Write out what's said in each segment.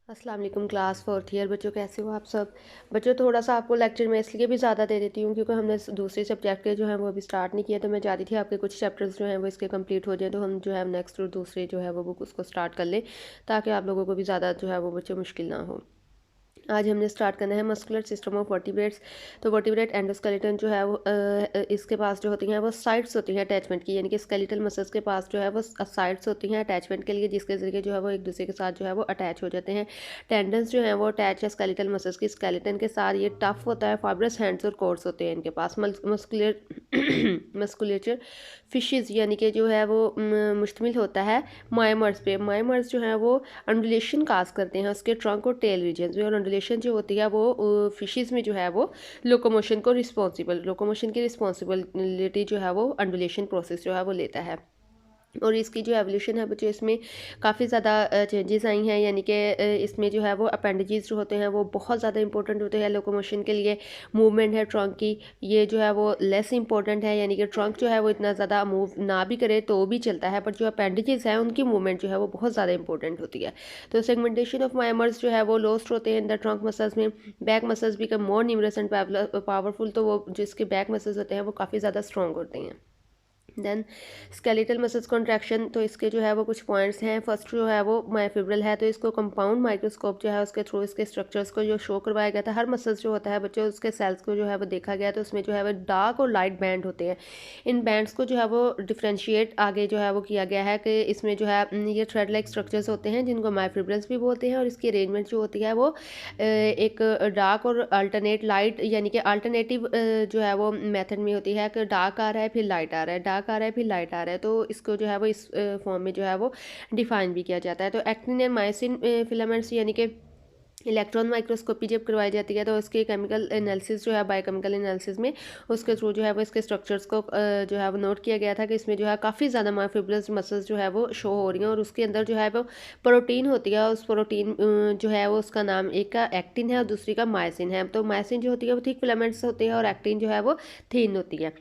अस्सलाम वालेकुम class fourth year बच्चों, कैसे हो आप सब। बच्चों थोड़ा सा आपको लेक्चर में इसलिए भी ज़्यादा दे देती हूँ क्योंकि हमने दूसरे सब्जेक्ट के जो है वो अभी स्टार्ट नहीं किया, तो मैं चाहती थी आपके कुछ चैप्टर्स जो हैं वो इसके कंप्लीट हो जाए, तो हम जो है नेक्स्ट और दूसरे जो है वो बुक उसको स्टार्ट कर लें ताकि आप लोगों को भी ज़्यादा जो है वो बच्चों मुश्किल ना हो। आज हमने स्टार्ट करना है मस्कुलर सिस्टम ऑफ वर्टिब्रेट्स। तो वर्टिब्रेट एंडोस्केलेटन जो है वो इसके पास जो होती हैं वो साइट्स होती हैं अटैचमेंट की, यानी कि स्केलेटल मसल्स के पास जो है वो साइट्स होती हैं अटैचमेंट के लिए, जिसके ज़रिए जो है वो एक दूसरे के साथ जो है वो अटैच हो जाते हैं। टेंडन्स जो है वो अटैच है स्केलेटल मसल्स की स्केलेटन के साथ। ये टफ होता है, फाइब्रस हैंड्स और कोर्स होते हैं इनके पास। मस्कुलेचर फिशेज यानी कि जो है वो मुश्तमिल होता है माइमर्स पे। माइमर्स जो है वो अंडुलेशन काज करते हैं उसके ट्रंक और टेल रीजन में, और अंडुलेशन जो होती है वो फिशेज में जो है वो लोकोमोशन की रिस्पॉन्सिबिलिटी जो है वो अंडुलेशन प्रोसेस जो है वो लेता है। और इसकी जो एवोल्यूशन है बच्चों, इसमें काफ़ी ज़्यादा चेंजेस आई हैं, यानी कि इसमें जो है वो अपेंडेजेस जो होते हैं वो बहुत ज़्यादा इंपॉर्टेंट होते हैं लोकोमोशन के लिए। मूवमेंट है ट्रंक की, ये जो है वो लेस इंपॉर्टेंट है, यानी कि ट्रंक जो है वो इतना ज़्यादा मूव ना भी करे तो भी चलता है, बट जो अपेंडेजेस है उनकी मूवमेंट जो है वो बहुत ज़्यादा इंपॉर्टेंट होती है। तो सेगमेंटेशन ऑफ माइमर्स जो है वो लोस्ट होते हैं इन द ट्रंक मसल्स में। Back muscles become more numerous and powerful, तो वो जिसके बैक मसल्स होते हैं वो काफ़ी ज़्यादा स्ट्रॉन्ग होते हैं। देन स्केलेटल मसल्स कॉन्ट्रैक्शन, तो इसके जो है वो कुछ पॉइंट्स हैं। फर्स्ट जो है वो मायोफिब्रल है, तो इसको कंपाउंड माइक्रोस्कोप जो है उसके थ्रू इसके स्ट्रक्चर्स को जो शो करवाया गया था। हर मसल्स जो होता है बच्चों उसके सेल्स को जो है वो देखा गया, तो उसमें जो है वो डार्क और लाइट बैंड होते हैं। इन बैंड्स को जो है वो डिफ्रेंशिएट आगे जो है वो किया गया है कि इसमें जो है ये थ्रेड लाइक स्ट्रक्चर्स होते हैं जिनको मायोफिब्रल्स भी बोलते हैं, और इसकी अरेंजमेंट जो होती है वो एक डार्क और अल्टरनेट लाइट, यानी कि अल्टरनेटिव जो है वो मेथड में होती है कि डार्क आ रहा है फिर लाइट आ रहा है, डार्क आ रहा है फिर लाइट आ रहा है, तो इसको जो है वो इस फॉर्म में जो है वो डिफाइन भी किया जाता है। तो एक्टिन एंड मायोसिन फिलामेंट्स यानी कि इलेक्ट्रॉन माइक्रोस्कोपी जब करवाई जाती है तो उसके केमिकल एनालिसिस जो है बायोकेमिकल एनालिसिस में उसके थ्रू जो है वो इसके स्ट्रक्चर्स को जो है वो नोट किया गया था कि इसमें जो है काफ़ी ज़्यादा मायोफिब्रस मसल्स जो है वो शो हो रही हैं, और उसके अंदर जो है वो प्रोटीन होती है। उस प्रोटीन जो है वो उसका नाम एक का एक्टिन है और दूसरी का मायसिन है। तो मायसिन जो होती है वो थिक फिलामेंट्स होते हैं और एक्टिन जो है वो थिन होती है।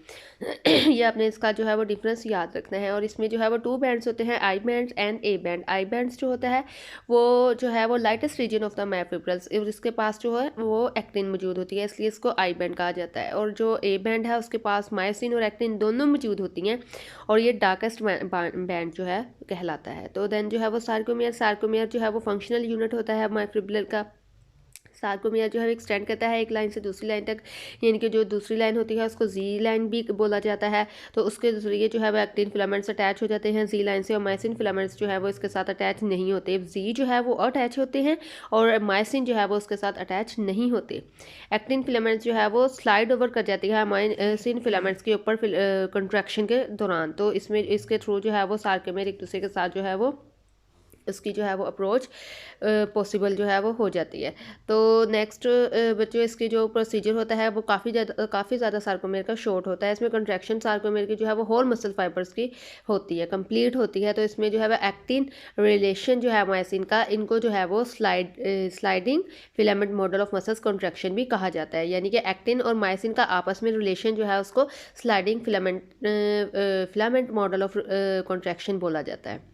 ये आपने इसका जो है वो डिफरेंस याद रखना है। और इसमें जो है वो टू बैंड्स होते हैं, I band and A band. I bands जो होता है वो जो है वो लाइटेस्ट रीजन ऑफ द मायोफिब्रल्स, इसके पास जो है वो एक्टिन मौजूद होती है, इसलिए इसको आई बैंड कहा जाता है। और जो ए बैंड है उसके पास मायोसिन और एक्टिन दोनों मौजूद होती हैं, और ये डार्केस्ट बैंड जो है कहलाता है। तो देन जो है वो सार्कोमियर, सार्कोमियर जो है वो फंक्शनल यूनिट होता है मायोफिब्रल का। सार्कोमियर जो है एक्सटेंड करता है एक लाइन से दूसरी लाइन तक, यानी कि जो दूसरी लाइन होती है उसको जी लाइन भी बोला जाता है। तो उसके जरिए जो है वो एक्टिन फिलामेंट्स अटैच हो जाते हैं जी लाइन से, और मायसिन फिलामेंट्स जो है वो इसके साथ अटैच नहीं होते। जी जो है वो अटैच होते हैं और मायसिन जो है वो उसके साथ अटैच नहीं होते। एक्टिन फिलामेंट्स जो है वो स्लाइड ओवर कर जाती है मायसिन फिलामेंट्स के ऊपर कंट्रैक्शन के दौरान, तो इसमें इसके थ्रू जो है वो सार्कोमियर एक दूसरे के साथ जो है वो उसकी जो है वो अप्रोच पॉसिबल जो है वो हो जाती है। तो नेक्स्ट बच्चों इसकी जो प्रोसीजर होता है वो काफ़ी ज़्यादा सार्कोमेयर का शॉर्ट होता है। इसमें कंट्रैक्शन सार्कोमेयर की जो है वो होल मसल फाइबर्स की होती है, कंप्लीट होती है। तो इसमें जो है वो एक्टिन रिलेशन जो है मायसिन का, इनको जो है वो sliding filament model of muscles contraction भी कहा जाता है, यानी कि एक्टिन और मायसिन का आपस में रिलेशन जो है उसको sliding filament model of contraction बोला जाता है।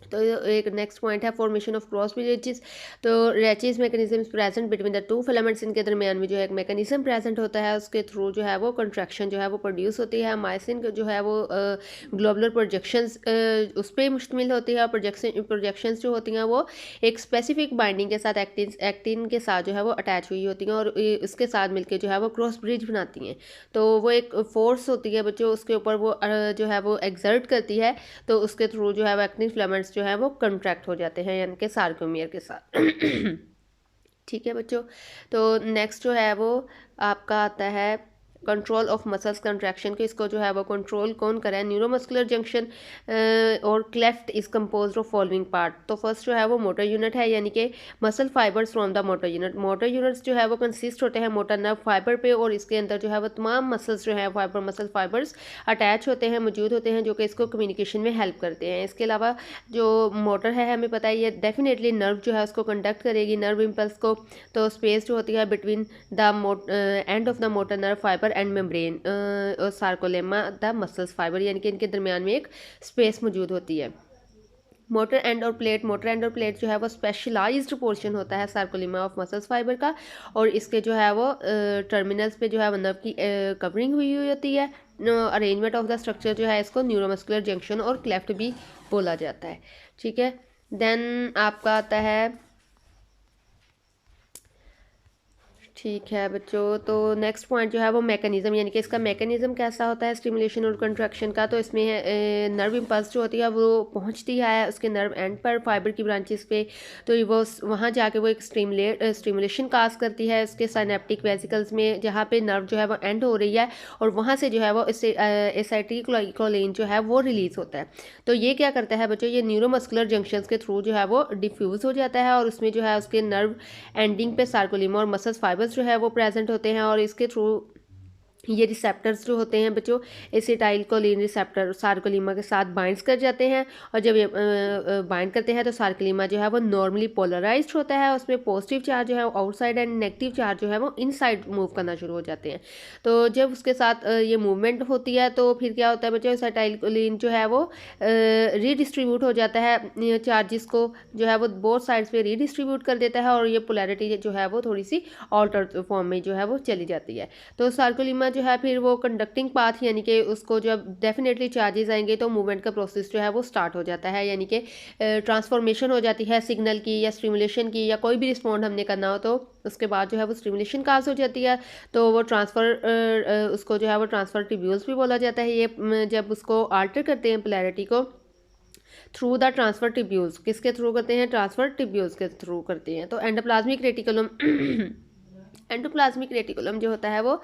तो एक नेक्स्ट पॉइंट है फॉर्मेशन ऑफ क्रॉस ब्रिजेस। तो ratchet mechanism present between the two filaments, इनके दरमियान में जो है एक मैकेनिज्म प्रेजेंट होता है, उसके थ्रू जो है वो कंट्रैक्शन जो है वो प्रोड्यूस होती है। मायसिन जो है वो ग्लोबुलर प्रोजेक्शंस उस पर मुश्तमिल होती है, और प्रोजेक्शंस जो होती हैं वो एक स्पेसिफिक बाइंडिंग के साथ एक्टिन के साथ जो है वो अटैच हुई होती हैं, और इसके साथ मिलकर जो है वो क्रॉस ब्रिज बनाती हैं। तो वो एक फोर्स होती है बच्चों, उसके ऊपर वो जो है वो एक्सर्ट करती है, तो उसके थ्रू जो है वो एक्टिन फिलामेंट्स जो है वो कंट्रैक्ट हो जाते हैं, यानी कि सार्कोमियर के साथ। ठीक है बच्चों। तो नेक्स्ट जो है वो आपका आता है कंट्रोल ऑफ मसल्स कंट्रैक्शन के। इसको जो है वो कंट्रोल कौन करे, न्यूरोमस्कुलर जंक्शन और cleft is composed of following part. तो फर्स्ट जो है वो मोटर यूनिट है, यानी कि muscle fibres from the motor unit. Motor units जो है वो कंसिस्ट होते हैं मोटर नर्व फाइबर पे, और इसके अंदर जो है वो तमाम मसल्स जो है मसल फाइबर्स अटैच होते हैं, मौजूद होते हैं, जो कि इसको कम्युनिकेशन में हेल्प करते हैं। इसके अलावा जो मोटर है हमें पता है ये डेफिनेटली नर्व जो है उसको कंडक्ट करेगी, नर्व इम्पल्स को। तो स्पेस जो होती है between the end of the motor nerve fibre and membrane और सार्कोलेमा द मसल्स फाइबर, यानी कि इनके दरमियान में एक स्पेस मौजूद होती है। मोटर एंड और प्लेट जो है वो स्पेशलाइज्ड पोर्शन होता है सार्कोलिमा ऑफ मसल्स फाइबर का, और इसके जो है वो टर्मिनल्स पे जो है वो नर्व की कवरिंग हुई हुई होती है। अरेंजमेंट ऑफ द स्ट्रक्चर जो है इसको न्यूरोमस्कुलर जंक्शन और क्लेफ्ट भी बोला जाता है। ठीक है, देन आपका आता है, ठीक है बच्चों, तो नेक्स्ट पॉइंट जो है वो मैकेनिज्म, यानी कि इसका मैकेनिज्म कैसा होता है स्टिमुलेशन और कंट्रैक्शन का। तो इसमें नर्व इम्पल्स जो होती है वो पहुंचती है उसके नर्व एंड पर फाइबर की ब्रांचेस पे, तो वो वहाँ जाके वो एक स्टिमुलेशन काज करती है उसके साइनेप्टिक वेसिकल्स में, जहाँ पे नर्व जो है वो एंड हो रही है, और वहाँ से जो है वो एसाइटिलकोलाइन जो है वो रिलीज होता है। तो ये क्या करता है बच्चों, ये न्यूरोमस्कुलर जंक्शंस के थ्रू जो है वो डिफ्यूज़ हो जाता है, और उसमें जो है उसके नर्व एंडिंग पे सार्कोलिमा और मसल्स फाइबर्स जो है वो प्रेजेंट होते हैं, और इसके थ्रू ये रिसेप्टर्स जो होते हैं बच्चों, एसिटाइलकोलिन रिसेप्टर सार्कोलिमा के साथ बाइंड्स कर जाते हैं, और जब ये बाइंड करते हैं तो सार्कोलिमा जो है वो नॉर्मली पोलराइज्ड होता है, उसमें पॉजिटिव चार्ज जो है आउटसाइड एंड नेगेटिव चार्ज जो है वो इनसाइड मूव करना शुरू हो जाते हैं। तो जब उसके साथ ये मूवमेंट होती है तो फिर क्या होता है बच्चों, एसिटाइलकोलिन जो है वो रीडिस्ट्रीब्यूट हो जाता है, चार्जेस को जो है वो बोथ साइड्स पे रीडिस्ट्रीब्यूट कर देता है, और ये पोलैरिटी जो है वो थोड़ी सी ऑल्टर्ड फॉर्म में जो है वो चली जाती है। तो सार्कोलिमा जो है फिर वो कंडक्टिंग पाथ, यानी कि उसको जब डेफिनेटली चार्जेस आएंगे तो मूवमेंट का प्रोसेस जो है वो स्टार्ट हो जाता है, यानी कि ट्रांसफॉर्मेशन हो जाती है सिग्नल की या स्टिमुलेशन की, या कोई भी रिस्पॉन्ड हमने करना हो तो उसके बाद जो है वो स्टिमुलेशन काज हो जाती है। तो वो उसको जो है वो ट्रांसफर ट्यूब्यूल्स भी बोला जाता है। ये जब उसको आल्टर करते हैं पोलैरिटी को थ्रू द ट्रांसफर ट्यूब्यूल्स, किसके थ्रू करते हैं, ट्रांसफर ट्यूब्यूल्स के थ्रू करते हैं। तो एंडोप्लाज्मिक रेटिकुलम एंडोप्लाज्मिक रेटिकुलम जो होता है वो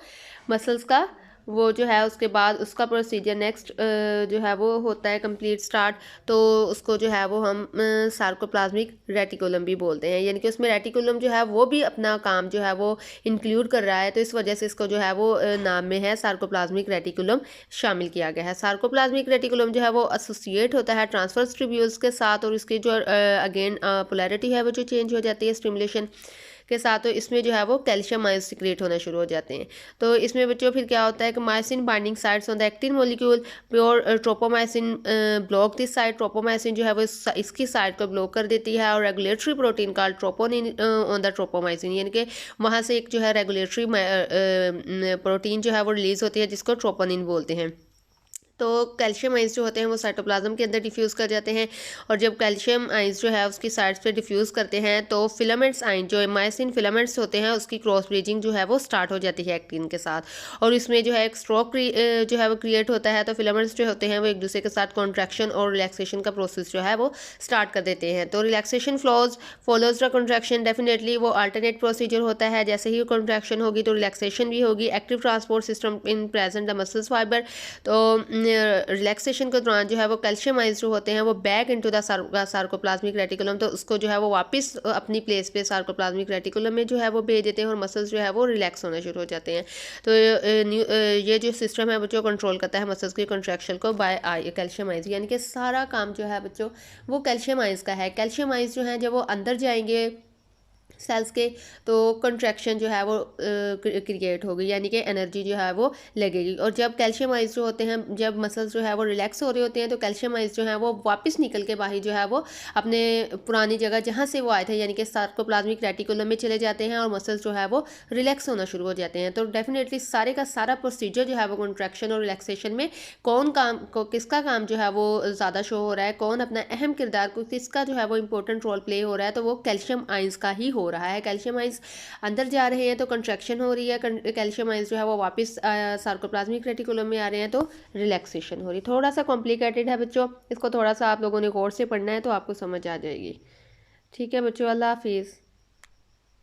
मसल्स का वो जो है उसके बाद उसका प्रोसीजर नेक्स्ट जो है वो होता है कंप्लीट स्टार्ट, तो उसको जो है वो हम सार्कोप्लाज्मिक रेटिकुलम भी बोलते हैं, यानी कि उसमें रेटिकुलम जो है वो भी अपना काम जो है वो इंक्लूड कर रहा है, तो इस वजह से इसको जो है वो नाम में है सार्कोप्लाज्मिक रेटिकुलम शामिल किया गया है। सार्कोप्लाज्मिक रेटिकुलम जो है वो एसोसिएट होता है ट्रांसफर ट्यूब्यूल्स के साथ, और इसकी जो अगेन पोलैरिटी है वो जो चेंज हो जाती है स्टिमुलेशन के साथ, तो इसमें जो है वो कैल्शियम आयंस सिक्रेट होना शुरू हो जाते हैं। तो इसमें बच्चों फिर क्या होता है कि myosin binding sites on the actin molecule pure tropomyosin block this side, tropomyosin जो है वो इसकी साइड को ब्लॉक कर देती है, और regulatory protein called troponin on the tropomyosin, यानी कि वहाँ से एक जो है रेगुलेटरी प्रोटीन जो है वो रिलीज होती है जिसको ट्रोपोनिन बोलते हैं। तो कैल्शियम आइंस जो होते हैं वो साइटोप्लाज्म के अंदर डिफ्यूज़ कर जाते हैं, और जब कैल्शियम आइंस जो है उसकी साइड्स पे डिफ्यूज़ करते हैं तो फिलामेंट्स आइन जो मायोसिन फिलामेंट्स होते हैं उसकी क्रॉस ब्रीजिंग जो है वो स्टार्ट हो जाती है एक्टिन के साथ, और इसमें जो है एक स्ट्रोक जो है वो क्रिएट होता है। तो फिलामेंट्स जो होते हैं वो एक दूसरे के साथ कॉन्ट्रैक्शन और रिलैक्सेशन का प्रोसेस जो है वो स्टार्ट कर देते हैं। तो relaxation follows the contraction, definitely वो अल्टरनेट प्रोसीजर होता है, जैसे ही कॉन्ट्रैक्शन होगी तो रिलैक्सेशन भी होगी। Active transport system in present the muscles fibre, तो रिलैक्सेशन के दौरान जो है वो कैल्शियम आइंस जो होते हैं वो back into the sarcoplasmic reticulum, तो उसको जो है वो वापस अपनी प्लेस पे सार्कोप्लाज्मिक रेटिकुलम में जो है वो भेज देते हैं, और मसल्स जो है वो रिलैक्स होना शुरू हो जाते हैं। तो ये जो सिस्टम है बच्चों कंट्रोल करता है मसल्स की कंट्रैक्शन को बाय कैल्शियम आइंस, यानी कि सारा काम जो है बच्चों वो कैल्शियम आइंस का है। कैल्शियम आइंस जो है जब वो अंदर जाएंगे सेल्स के तो कंट्रैक्शन जो है वो क्रिएट होगी, यानी कि एनर्जी जो है वो लगेगी, और जब कैल्शियम आइंस जो होते हैं जब मसल्स जो है वो रिलैक्स हो रहे होते हैं तो कैल्शियम आइंस जो है वो वापस निकल के बाहर जो है वो अपने पुरानी जगह जहाँ से वो आए थे यानी कि सार्कोप्लाज्मिक रेटिकुलम में चले जाते हैं, और मसल्स जो है वो रिलैक्स होना शुरू हो जाते हैं। तो डेफिनेटली सारे का सारा प्रोसीजर जो है वो कंट्रैक्शन और रिलैक्सेशन में किसका काम जो है वो ज़्यादा शो हो रहा है, कौन अपना अहम किरदार को किसका जो है वो इंपॉर्टेंट रोल प्ले हो रहा है, तो वो कैल्शियम आइंस का ही हो रहा है। कैल्शियम आइंस अंदर जा रहे हैं तो कंट्रैक्शन हो रही है, कैल्शियम आइंस जो है वो वापस सार्कोप्लाज्मिक रेटिकुलम में आ रहे हैं तो रिलैक्सेशन हो रही है। थोड़ा सा कॉम्प्लिकेटेड है बच्चों, इसको थोड़ा सा आप लोगों ने गौर से पढ़ना है तो आपको समझ आ जाएगी। ठीक है बच्चों, अल्लाह हाफिज़।